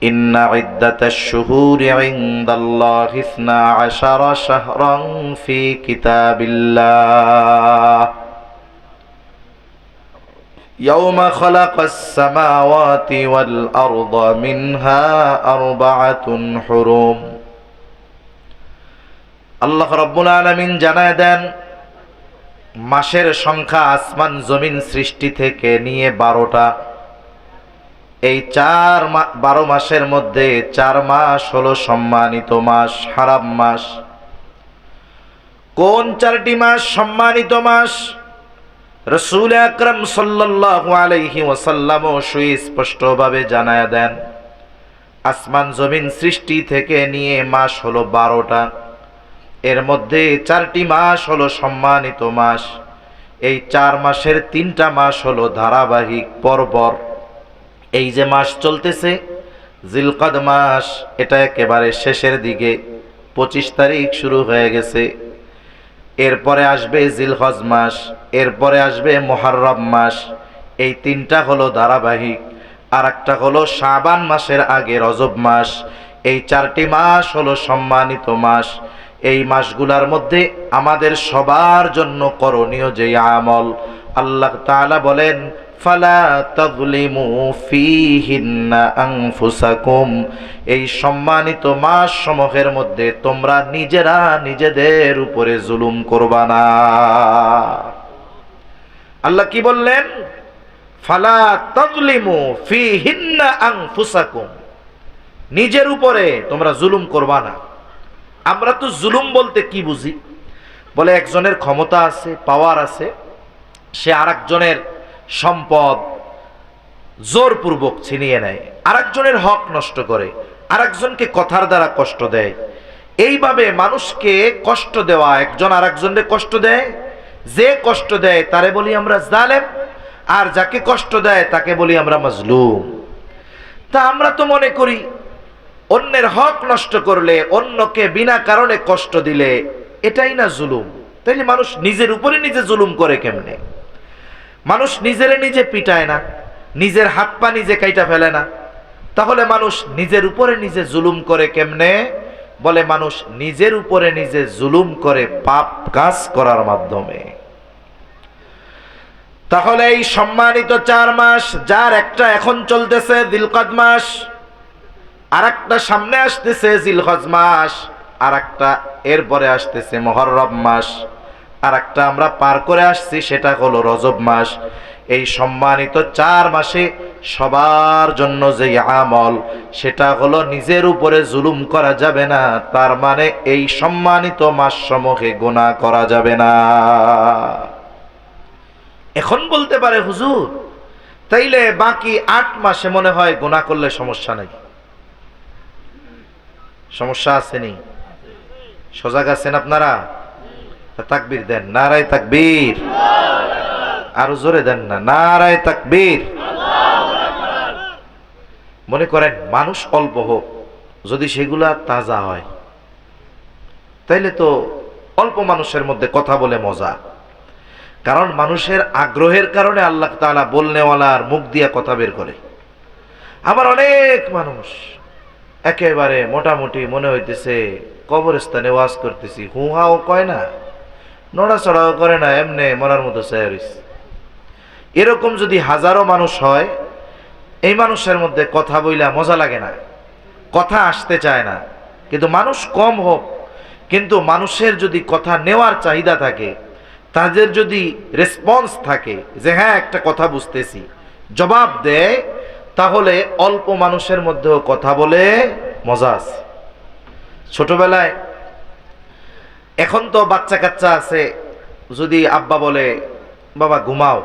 إن عدة الشهور عند الله 12 شهرا في كتاب الله يوم خلق السماوات والأرض منها 4 حرم আল্লাহ রাব্বুল আলামিন জানায় দেন মাসের সংখ্যা আসমান জমিন সৃষ্টি থেকে নিয়ে 12টা। এই 12 মাসের মধ্যে 4 মাস হলো সম্মানিত মাস, হারাম মাস। কোন 4টি মাস সম্মানিত মাস? রাসূল আকরাম সাল্লাল্লাহু আলাইহি ওয়াসাল্লাম সুস্পষ্টভাবে জানায় দেন আসমান জমিন সৃষ্টি থেকে নিয়ে মাস হলো 12টা। এর মধ্যে 4টি মাস হলো সম্মানিত মাস। এই 4 মাসের 3টা মাস হলো ধারাবাহিক পরপর। এই যে মাস চলতেছে জিলকদ মাস, এটা একেবারে শেষের দিকে, 25 তারিখ শুরু হয়ে গেছে। এরপরে আসবে জিলহজ মাস, এরপরে আসবে মুহররম মাস। এই 3টা হলো ধারাবাহিক। আর একটা হলো শাবান মাসের আগে রজব মাস। এই 4টি মাস হলো সম্মানিত মাস। এই মাসগুলার মধ্যে আমাদের সবার জন্য করণীয় যে আমল, আল্লাহ তাআলা বলেন ফালা তাযলিমু ফীহিন্না আনফুসাকুম, এই সম্মানিত মাস সমূহের মধ্যে তোমরা নিজেরা নিজেদের উপরে জুলুম করবা না। আল্লাহ কি বললেন? ফালা তাযলিমু ফীহিন্না আনফুসাকুম, নিজের উপরে তোমরা জুলুম করবা না। আমরা তো জুলুম বলতে কি বুঝি? বলে একজনের ক্ষমতা আছে, পাওয়ার আছে, সে আরেকজনের সম্পদ জোরপূর্বক ছিনিয়ে নেয়, আরেকজনের হক নষ্ট করে, আরেকজনকে কথার দ্বারা কষ্ট দেয়। এইভাবে মানুষকে কষ্ট দেওয়া, একজন আরেকজনকে কষ্ট দেয়, যে কষ্ট দেয় তারে বলি আমরা জালেম, আর যাকে কষ্ট দেয় তাকে বলি আমরা মাজলুম। তা আমরা তো মনে করি অন্যের হক নষ্ট করলে, অন্যকে বিনা কারণে কষ্ট দিলে এটাই না জুলুম। তাইলে মানুষ নিজের উপরে নিজে জুলুম করে কেমনে? মানুষ নিজেরে নিজে পিটায় না, নিজের হাত পা নিজে কাইটা ফেলে না, তাহলে মানুষ নিজের উপরে নিজে জুলুম করে কেমনে? বলে মানুষ নিজের উপরে নিজে জুলুম করে পাপ কাজ করার মাধ্যমে। তাহলে এই সম্মানিত 4 মাস, যার একটা এখন চলতেছে জিলকদ মাস, আর একটা সামনে আসতেছে জিলহজ মাস, আর একটা এরপরে আসতেছে মুহররম মাস, আর একটা আমরা পার করে আসছি সেটা হলো রজব মাস। এই সম্মানিত 4 মাসে সবার জন্য যে আমল, সেটা হলো নিজের উপরে জুলুম করা যাবে না। তার মানে এই সম্মানিত মাস সমূহে গুনাহ করা যাবে না। এখন বলতে পারে হুজুর তাইলে বাকি 8 মাসে মনে হয় গুনাহ করলে সমস্যা নেই। সমস্যা আছে নি? সজাগ আছেন আপনারা? তাকবীর দেন, নারায়ে তাকবীর। আরো জোরে দেন না, নারায়ে তাকবীর। মনে করেন মানুষ অল্প হোক, যদি সেগুলা তাজা হয় তাইলে তো অল্প মানুষের মধ্যে কথা বলে মজা। কারণ মানুষের আগ্রহের কারণে আল্লাহ তাআলা বলনেওয়ালার মুখ দিয়া কথা বের করে। আবার অনেক মানুষ একেবারে মোটামুটি মনে হইতেছে কবরস্থানে ওয়াজ করতেছি, হুহাও কয় না, নড়াচড়াও করে না, এমনি মরার মতো চায় রইছে। এরকম যদি হাজারো মানুষ হয়, এই মানুষের মধ্যে কথা বইলা মজা লাগে না, কথা আসতে চায় না। কিন্তু মানুষ কম হোক, কিন্তু মানুষের যদি কথা নেওয়ার চাহিদা থাকে, তাদের যদি রেসপন্স থাকে যে হ্যাঁ একটা কথা বুঝতেছি, জবাব দেয়, তাহলে অল্প মানুষের মধ্যেও কথা বলে মজা আছে। ছোটবেলায়, এখন তো বাচ্চা কাচ্চা আছে, যদি আব্বা বলে বাবা ঘুমাও,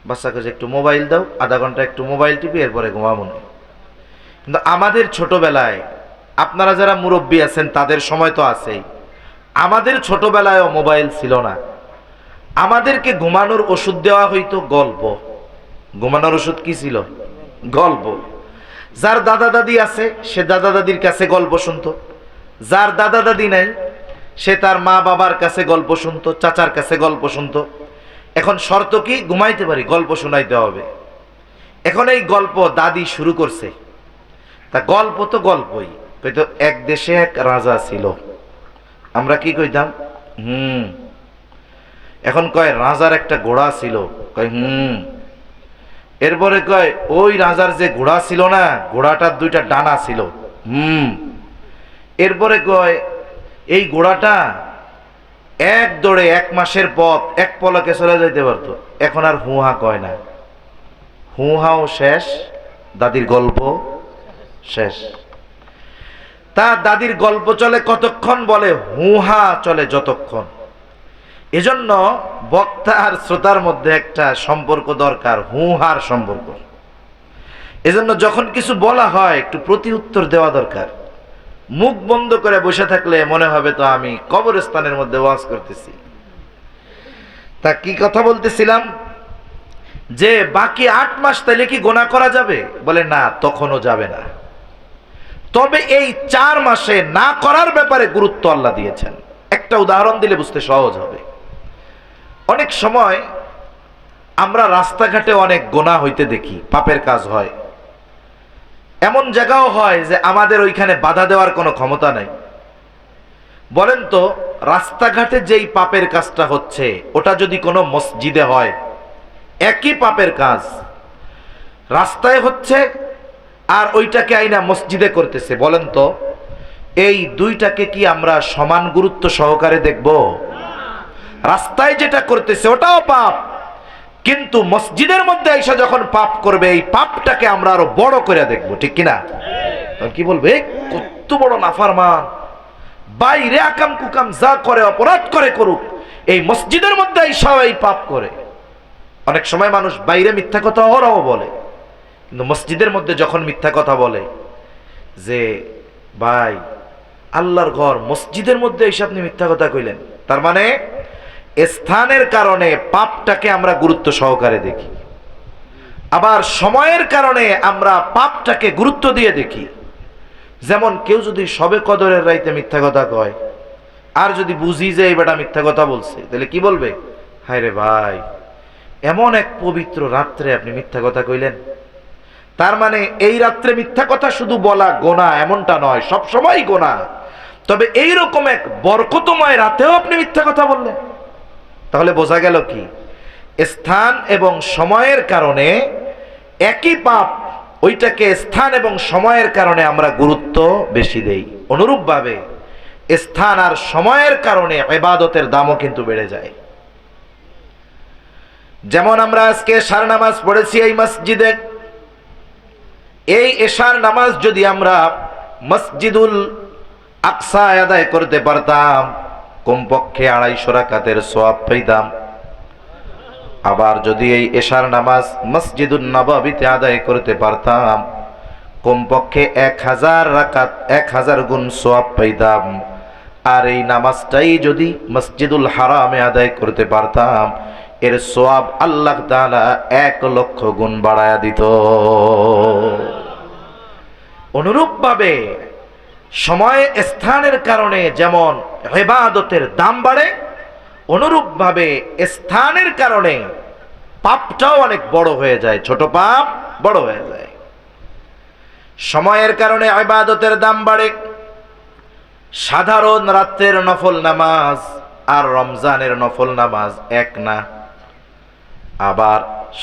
বাচ্চাকে যে একটু মোবাইল দাও, আধা ঘন্টা একটু মোবাইল টিপি, এরপরে ঘুমাবো না। কিন্তু আমাদের ছোটবেলায়, আপনারা যারা মুরব্বী আছেন তাদের সময় তো আছেই, আমাদের ছোটবেলায়ও মোবাইল ছিল না। আমাদেরকে ঘুমানোর ওষুধ দেওয়া হইতো গল্প। ঘুমানোর ওষুধ কি ছিল? গল্প। যার দাদা দাদি আছে সে দাদা দাদির কাছে গল্প শুনতো, যার দাদা দাদি নাই সে তার মা বাবার কাছে গল্প শুনতো, চাচার কাছে গল্প শুনতো। এখন শর্ত কি? ঘুমাইতে পারি, গল্প শোনাইতে হবে। এখন এই গল্প দাদি শুরু করছে, তা গল্প তো গল্পই, কইতো এক দেশে এক রাজা ছিল। আমরা কি কইতাম? এখন কয় রাজার একটা ঘোড়া ছিল, কয় এরপরে কয় ওই রাজার যে ঘোড়া ছিল না, ঘোড়াটার দুইটা ডানা ছিল। এরপরে কয় এই ঘোড়াটা এক দৌড়ে 1 মাসের পথ এক পলকে চলে যাইতে পারতো। এখন আর হুহা কয় না, হুহাও শেষ, দাদির গল্প শেষ। তা দাদির গল্প চলে কতক্ষণ? বলে হুহা চলে যতক্ষণ। এজন্য বক্তা আর শ্রোতার মধ্যে একটা সম্পর্ক দরকার, হুহার সম্পর্ক। এজন্য যখন কিছু বলা হয় একটু প্রতি উত্তর দেওয়া দরকার। মুখ বন্ধ করে বসে থাকলে মনে হবে তো আমি কবরস্থানের মধ্যে ওয়াজ করতেছি। তা কি কথা বলতেছিলাম, যে বাকি 8 মাস তাইলে কি গোনা করা যাবে? বলে না, তখনও যাবে না। তবে এই 4 মাসে না করার ব্যাপারে গুরুত্ব আল্লাহ দিয়েছেন। একটা উদাহরণ দিলে বুঝতে সহজ হবে। অনেক সময় আমরা রাস্তাঘাটে অনেক গোনা হইতে দেখি, পাপের কাজ হয়। এমন জায়গাও হয় যে আমাদের ওইখানে বাধা দেওয়ার কোনো ক্ষমতা নাই। বলেন তো, রাস্তাঘাটে যেই পাপের কাজটা হচ্ছে ওটা যদি কোনো মসজিদে হয়, একই পাপের কাজ রাস্তায় হচ্ছে আর ওইটাকে আইনা মসজিদে করতেছে, বলেন তো এই দুইটাকে কি আমরা সমান গুরুত্ব সহকারে দেখব? রাস্তায় যেটা করতেছে ওটাও পাপ, কিন্তু মসজিদের মধ্যে এসে যখন পাপ করবে এই পাপটাকে আমরা আরো বড় করে দেখব, ঠিক কিনা? কি বলবে, কত বড় নাফরমান, বাইরে আকাম কুকাম যা করে অপরাধ করে করুক, এই মসজিদের মধ্যে এসে এই পাপ করে। অনেক সময় মানুষ বাইরে মিথ্যা কথা ওরাও বলে, কিন্তু মসজিদের মধ্যে যখন মিথ্যা কথা বলে যে ভাই আল্লাহর ঘর, মসজিদের মধ্যে এসে আপনি মিথ্যা কথা কইলেন, তার মানে স্থানের কারণে পাপটাকে আমরা গুরুত্ব সহকারে দেখি, আবার সময়ের কারণে আমরা পাপটাকে গুরুত্ব দিয়ে দেখি। যেমন কেউ যদি সবে কদরের রাইতে মিথ্যা কথা কয়, আর যদি বুঝি যে এই বেটা মিথ্যা কথা বলছে, তাহলে কি বলবে? হায় রে ভাই, এমন এক পবিত্র রাত্রে আপনি মিথ্যা কথা কইলেন। তার মানে এই রাত্রে মিথ্যা কথা শুধু বলা গোনা এমনটা নয়, সব সময় গোনা। তবে এইরকম এক বরকতময় রাতেও আপনি মিথ্যা কথা বললেন। তাহলে বোঝা গেল কি, স্থান এবং সময়ের কারণে একই পাপ, ওইটাকে স্থান এবং সময়ের কারণে আমরা গুরুত্ব বেশি দেই। অনুরূপভাবে স্থান আর সময়ের কারণে ইবাদতের দামও কিন্তু বেড়ে যায়। যেমন আমরা আজকে এশার নামাজ পড়েছি এই মসজিদে, এই এশার নামাজ যদি আমরা মসজিদুল আকসায় আদায় করতে পারতাম, কমপক্ষে 250 রাকাতের সওয়াব পেতাম। আবার যদি এই এশার নামাজ মসজিদুন নববীতে আদায় করতে পারতাম, কমপক্ষে 1000 রাকাত 1000 গুণ সওয়াব পেতাম। আর এই নামাজটাই যদি মসজিদুল হারামে আদায় করতে পারতাম, এর সওয়াব আল্লাহ তাআলা 1,00,000 গুণ বাড়ায়া দিত। অনুরূপভাবে সময় স্থানের কারণে যেমন ইবাদতের দাম বাড়ে, অনুরূপভাবে স্থানের কারণে পাপটাও অনেক বড় হয়ে যায়, ছোট পাপ বড় হয়ে যায়। সময়ের কারণে ইবাদতের দাম বাড়ে। সাধারণ রাতের নফল নামাজ আর রমজানের নফল নামাজ এক না। আবার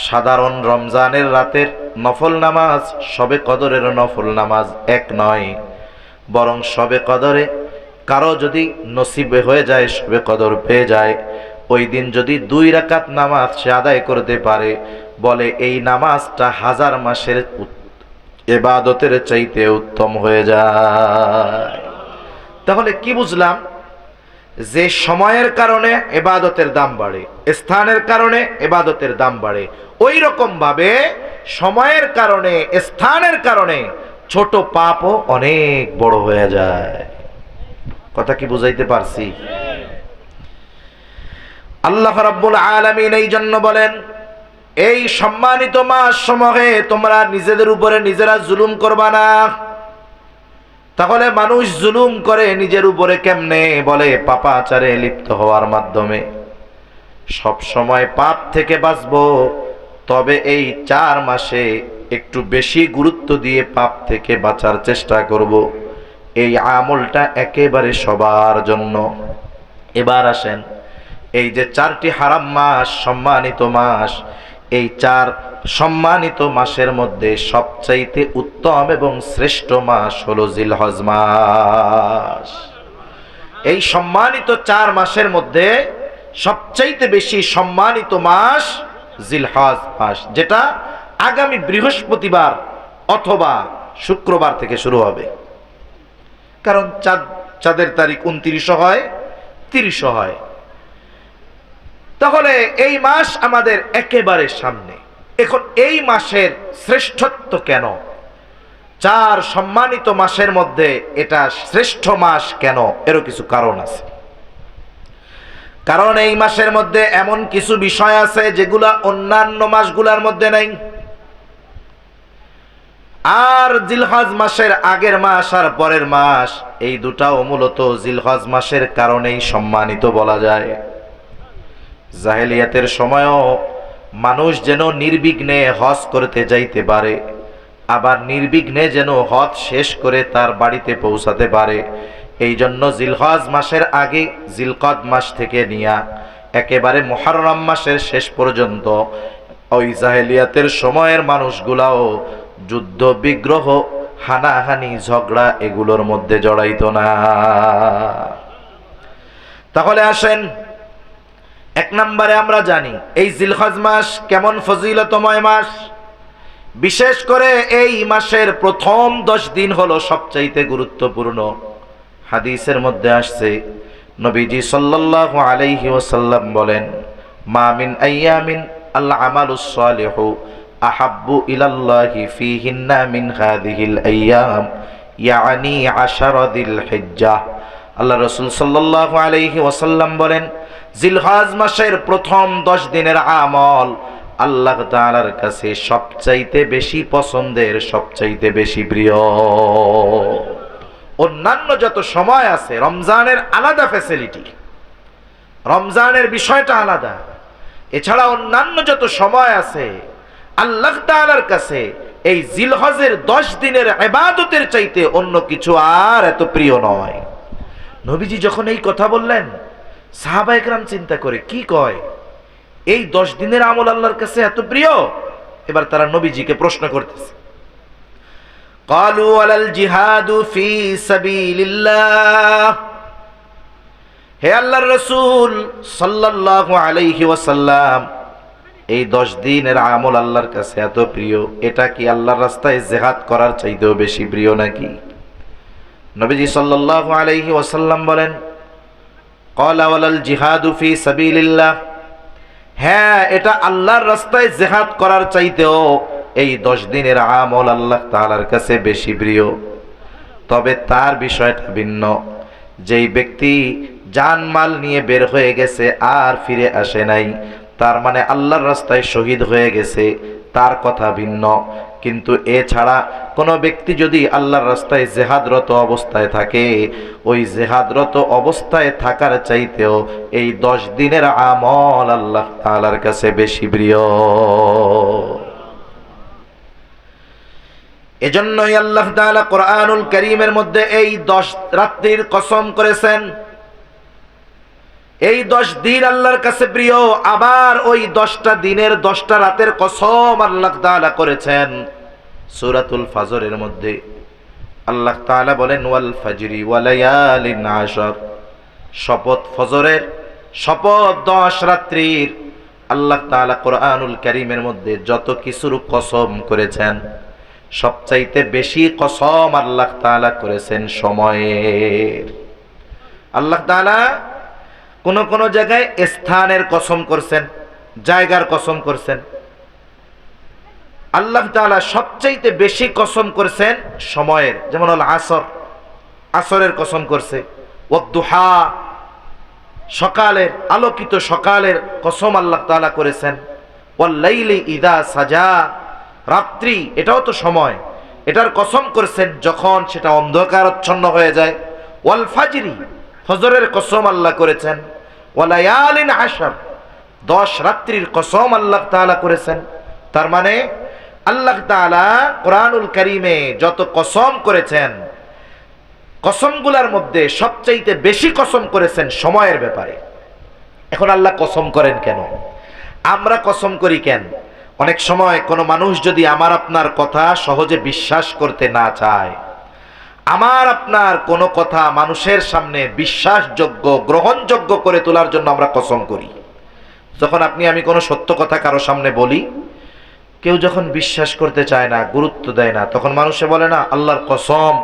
সাধারণ রমজানের রাতের নফল নামাজ শবে কদরের নফল নামাজ এক নয়, বরং শবে কদরে কারো যদি নসিবে হয়ে যায়, শবে কদর পেয়ে যায়, ওই দিন যদি 2 রাকাত নামাজ সে আদায় করতে পারে, বলে এই নামাজটা 1000 মাসের ইবাদতের চাইতে উত্তম হয়ে যায়। তাহলে কি বুঝলাম? যে সময়ের কারণে ইবাদতের দাম বাড়ে, স্থানের কারণে ইবাদতের দাম বাড়ে, ওই রকম ভাবে সময়ের কারণে স্থানের কারণে ছোট পাপও অনেক বড় হয়ে যায়। কথা কি বুঝাইতে পারছি? আল্লাহ রাব্বুল আলামিন এই জন্য বলেন, এই সম্মানিত মাস সমূহে তোমরা নিজেদের উপরে নিজেরা জুলুম করবা না। তাহলে মানুষ জুলুম করে নিজের উপরে কেমনে? বলে পাপাচারে লিপ্ত হওয়ার মাধ্যমে। সব সময় পাপ থেকে বাঁচবো, তবে এই 4 মাসে একটু বেশি গুরুত্ব দিয়ে পাপ থেকে বাঁচার চেষ্টা করব। এই আমলটা একেবারে সবার জন্য। এবার আসেন, এই যে 4টি হারাম মাস, সম্মানিত মাস, এই 4 সম্মানিত মাসের মধ্যে সবচাইতে উত্তম এবং শ্রেষ্ঠ মাস হলো জিলহজ মাস। এই সম্মানিত 4 মাসের মধ্যে সবচাইতে বেশি সম্মানিত মাস জিলহজ মাস, যেটা আগামী বৃহস্পতিবার অথবা শুক্রবার থেকে শুরু হবে। কারণ চাঁদের তারিখ 29 হয়, 30 হয়। তাহলে এই মাস আমাদের একেবারে সামনে। এখন এই মাসের শ্রেষ্ঠত্ব কেন? 4 সম্মানিত মাসের মধ্যে এটা শ্রেষ্ঠ মাস কেন? এরও কিছু কারণ আছে। কারণ এই মাসের মধ্যে এমন কিছু বিষয় আছে যেগুলা অন্যান্য মাসগুলোর মধ্যে নাই। আর জিলহজ মাসের আগের মাস আর পরের মাস, এই দুটাও মূলত জিলহজ মাসের কারণেই সম্মানিত বলা যায়। জাহেলিয়াতের সময়ও মানুষ যেন নির্বিঘ্নে হজ করতে যাইতে পারে, আবার নির্বিঘ্নে যেন হজ শেষ করে তার বাড়িতে পৌঁছাতে পারে, এই জন্য জিলহজ মাসের আগে জিলকদ মাস থেকে নিয়া একেবারে মুহররম মাসের শেষ পর্যন্ত ওই জাহেলিয়াতের সময়ের মানুষগুলাও যুদ্ধ বিগ্রহ, হানাহানি, ঝগড়া এগুলোর মধ্যে জড়াইত না। তাহলে আসেন, 1 নম্বরে আমরা জানি এই জিলহজ মাস কেমন ফজিলতময় মাস। বিশেষ করে এই মাসের প্রথম 10 দিন হলো সবচাইতে গুরুত্বপূর্ণ। হাদিসের মধ্যে আসছে, নবীজি সাল্লাল্লাহু আলাইহি ওয়াসাল্লাম বলেন, মা মিন আইয়ামিন আল আমালুস সালিহু আহাব্বু ইলাল্লাহি ফীহিন্না মিন হাযিহিল আইয়াম, ইয়ানি 10 যিল হিজ্জাহ। আল্লাহ রাসূল সাল্লাল্লাহু আলাইহি ওয়াসাল্লাম বলেন, জিলহজ মাসের প্রথম 10 দিনের আমল আল্লাহ তাআলার কাছে সবচাইতে বেশি পছন্দের, সবচাইতে বেশি প্রিয়। অন্যান্য যত সময় আছে, রমজানের আলাদা ফ্যাসিলিটি, রমজানের বিষয়টা আলাদা। এছাড়া অন্যান্য যত সময় আছে, আল্লাহ তাআলার কাছে এই জিলহজের 10 দিনের ইবাদতের চাইতে অন্য কিছু আর এত প্রিয় নয়। নবীজি যখন এই কথা বললেন, সাহাবায়ে কেরাম চিন্তা করে, কি কয়, এই 10 দিনের আমল আল্লাহর কাছে এত প্রিয়? এবার তারা নবীজিকে প্রশ্ন করতেছে, ক্বালু ওয়ালাল জিহাদু ফি সাবিলিল্লাহ। হে আল্লাহর রাসূল সাল্লাল্লাহু আলাইহি ওয়াসাল্লাম, এই 10 দিনের আমল আল্লাহর কাছে এত প্রিয়, এটা কি আল্লাহর রাস্তায় জিহাদ করার চাইতেও বেশি প্রিয় নাকি? নবীজি সাল্লাল্লাহু আলাইহি ওয়াসাল্লাম বলেন, ক্বালা ওয়ালাল জিহাদু ফি সাবিলিল্লাহ। হ্যাঁ, এটা আল্লাহর রাস্তায় জিহাদ করার চাইতেও এই 10 দিনের আমল আল্লাহ তাআলার কাছে বেশি প্রিয়। তবে তার বিষয়টা ভিন্ন। যেই ব্যক্তি জানমাল নিয়ে বের হয়ে গেছে আর ফিরে আসে নাই, তার মানে আল্লাহর রাস্তায় শহীদ হয়ে গেছে, তার কথা ভিন্ন। কিন্তু এছাড়া কোনো ব্যক্তি যদি আল্লাহর রাস্তায় জিহাদরত অবস্থায় থাকে, ওই জিহাদরত অবস্থায় থাকার চাইতেও এই 10 দিনের আমল আল্লাহ তাআলার কাছে বেশি প্রিয়। এজন্যই আল্লাহ তাআলা কোরআনুল কারীমের মধ্যে এই 10 রাত্রির কসম করেছেন। এই 10 দিন আল্লাহর কাছে প্রিয়, আবার ওই 10টা দিনের 10টা রাতের কসম আল্লাহ তাআলা করেছেন সূরাতুল ফাজরের মধ্যে। আল্লাহ তাআলা বলেন, ওয়াল ফাজরি ওয়ালায়ালিন আশর। শপথ ফজরের, শপথ 10 রাত্রির। আল্লাহ তাআলা কোরআনুল কারীমের মধ্যে যত কিছুর কসম করেছেন, সবচাইতে বেশি কসম আল্লাহ তাআলা করেছেন সময়ের। আল্লাহ তাআলা কোন কোন জায়গায় স্থানের কসম করছেন, জায়গার কসম করছেন। আল্লাহ তাআলা সবচাইতে বেশি কসম করছেন সময়ের, যেমন হল আসর, আসরের কসম করছে। ওয়াদ-দুহা, সকালের, আলোকিত সকালের কসম আল্লাহ তাআলা করেছেন। ওয়াল-লাইলি ইযা সাজা, রাত্রি, এটাও তো সময়, এটার কসম করছেন যখন সেটা অন্ধকারাচ্ছন্ন হয়ে যায়। ওয়াল ফাজরি, ফজরের কসম আল্লাহ করেছেন। ওয়ালায়ালিন আশর, 10 রাত্রির কসম আল্লাহ তাআলা করেছেন। তার মানে আল্লাহ তাআলা কোরআনুল কারীমে যত কসম করেছেন, কসমগুলোর মধ্যে সবচাইতে বেশি কসম করেছেন সময়ের ব্যাপারে। এখন আল্লাহ কসম করেন কেন? আমরা কসম করি কেন? অনেক সময় কোনো মানুষ যদি আমার আপনার কথা সহজে বিশ্বাস করতে না চায়, আমার আপনার কোনো কথা মানুষের সামনে বিশ্বাসযোগ্য, গ্রহণযোগ্য করে তোলার জন্য আমরা কসম করি। যখন আপনি আমি কোনো সত্য কথা কারো সামনে বলি, কেউ যখন বিশ্বাস করতে চায় না, গুরুত্ব দেয় না, তখন মানুষে বলে না আল্লাহর কসম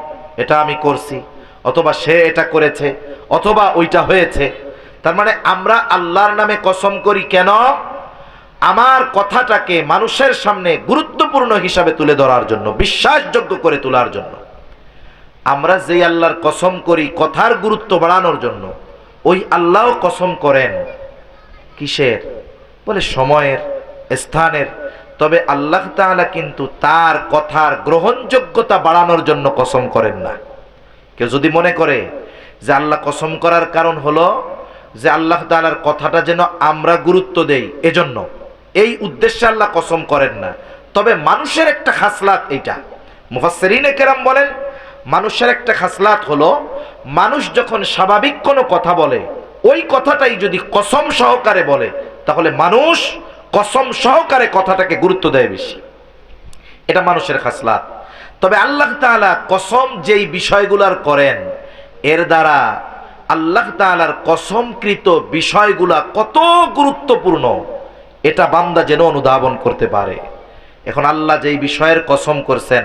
এটা আমি করছি, অথবা সে এটা করেছে, অথবা ওইটা হয়েছে। তার মানে আমরা আল্লাহর নামে কসম করি কেন? আমার কথাটাকে মানুষের সামনে গুরুত্বপূর্ণ হিসাবে তুলে ধরার জন্য, বিশ্বাসযোগ্য করে তোলার জন্য। আমরা যেই আল্লাহর কসম করি কথার গুরুত্ব বাড়ানোর জন্য, ওই আল্লাহও কসম করেন কিসের? বলে সময়ের, স্থানের। তবে আল্লাহ তাআলা কিন্তু তার কথার গ্রহণযোগ্যতা বাড়ানোর জন্য কসম করেন না। কেউ যদি মনে করে যে আল্লাহ কসম করার কারণ হলো যে আল্লাহ তাআলার কথাটা যেন আমরা গুরুত্ব দেই, এজন্য, এই উদ্দেশ্যে আল্লাহ কসম করেন না। তবে মানুষের একটা খাসলাত এইটা, মুফাসসিরিনে কেরাম বলেন মানুষের একটা খাসলাত হলো, মানুষ যখন স্বাভাবিক কোনো কথা বলে, ওই কথাটাই যদি কসম সহকারে বলে, তাহলে মানুষ কসম সহকারে কথাটাকে গুরুত্ব দেয় বেশি। এটা মানুষের খাসলাত। তবে আল্লাহ তাআলা কসম যেই বিষয়গুলার করেন, এর দ্বারা আল্লাহ তাআলার কসমকৃত বিষয়গুলা কত গুরুত্বপূর্ণ এটা বান্দা যেন অনুধাবন করতে পারে। এখন আল্লাহ যেই বিষয়ের কসম করছেন,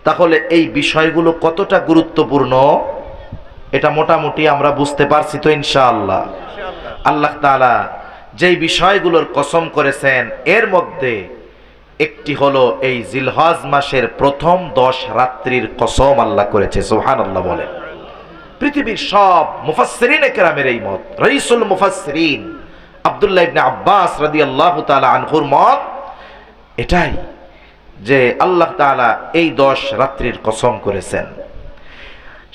তাহলে এই বিষয়গুলো কতটা গুরুত্বপূর্ণ এটা মোটামুটি আমরা বুঝতে পারছি তো ইনশাআল্লাহ। আল্লাহ তাআলা যেই বিষয়গুলোর কসম করেছেন, এর মধ্যে একটি হলো এই জিলহজ মাসের প্রথম 10 রাত্রির কসম আল্লাহ করেছে। সুবহানাল্লাহ বলেন। পৃথিবীর সব মুফাসসিরিনে কেরামের এই মত, রাইসুল মুফাসসিরিন আব্দুল্লাহ ইবনে আব্বাস রাদিয়াল্লাহু তাআলা আনহুর মত এটাই যে আল্লাহ তাআলা এই 10 রাত্রির কসম করেছেন।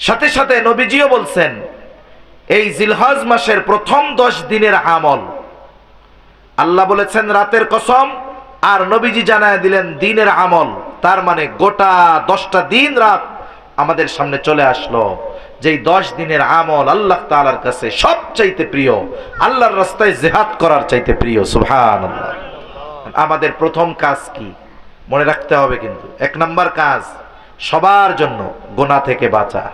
সাথে সাথে নবীজিও বলছেন এই জিলহজ মাসের প্রথম 10 দিনের আমল, আল্লাহ বলেছেন রাতের কসম, আর নবীজি জানায় দিলেন দিনের আমল। তার মানে গোটা 10টা দিন রাত আমাদের সামনে চলে আসলো, যেই 10 দিনের আমল আল্লাহ তাআলার কাছে সবচাইতে প্রিয়, আল্লাহর রাস্তায় জিহাদ করার চাইতে প্রিয়। সুবহানাল্লাহ। আমাদের প্রথম কাজ কি মনে রাখতে হবে, কিন্তু 1 নাম্বার কাজ সবার জন্য গুনাহ থেকে বাঁচা।